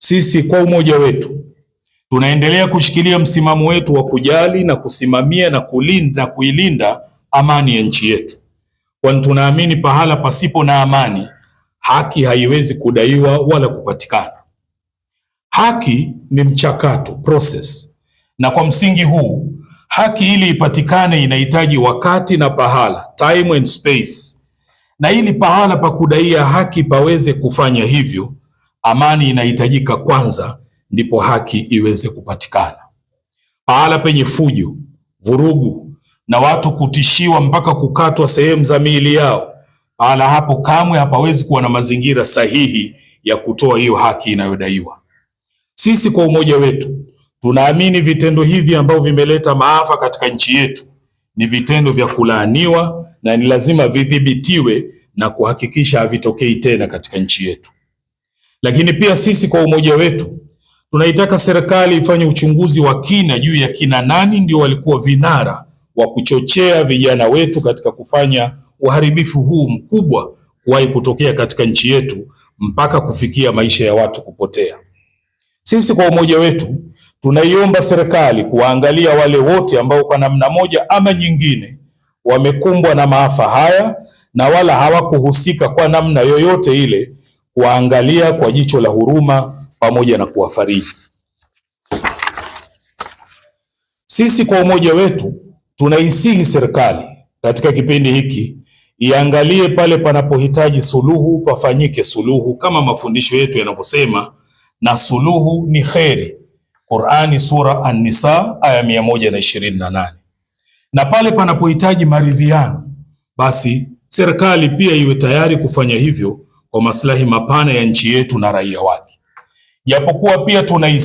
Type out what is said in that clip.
Sisi kwa umoja wetu tunaendelea kushikilia msimamo wetu wa kujali na kusimamia na kuilinda amani ya nchi yetu, kwani tunaamini pahala pasipo na amani haki haiwezi kudaiwa wala kupatikana. Haki ni mchakato, process, na kwa msingi huu haki ili ipatikane inahitaji wakati na pahala, time and space, na ili pahala pa kudaia haki paweze kufanya hivyo, amani inahitajika kwanza, ndipo haki iweze kupatikana. Pahala penye fujo, vurugu na watu kutishiwa mpaka kukatwa sehemu za miili yao, pahala hapo kamwe hapawezi kuwa na mazingira sahihi ya kutoa hiyo haki inayodaiwa. Sisi kwa umoja wetu tunaamini vitendo hivi ambavyo vimeleta maafa katika nchi yetu ni vitendo vya kulaaniwa na ni lazima vidhibitiwe na kuhakikisha havitokei tena katika nchi yetu. Lakini pia sisi kwa umoja wetu tunaitaka serikali ifanye uchunguzi wa kina juu ya kina nani ndio walikuwa vinara wa kuchochea vijana wetu katika kufanya uharibifu huu mkubwa kuwahi kutokea katika nchi yetu mpaka kufikia maisha ya watu kupotea. Sisi kwa umoja wetu tunaiomba serikali kuwaangalia wale wote ambao kwa namna moja ama nyingine wamekumbwa na maafa haya na wala hawakuhusika kwa namna yoyote ile, kuwaangalia kwa jicho la huruma pamoja na kuwafariji. Sisi kwa umoja wetu tunaisihi serikali katika kipindi hiki iangalie pale panapohitaji suluhu pafanyike suluhu, kama mafundisho yetu yanavyosema, na suluhu ni kheri. Qur'ani sura An-Nisa aya 128. Na pale panapohitaji maridhiano, basi serikali pia iwe tayari kufanya hivyo kwa maslahi mapana ya nchi yetu na raia wake. Japokuwa pia tunaisihi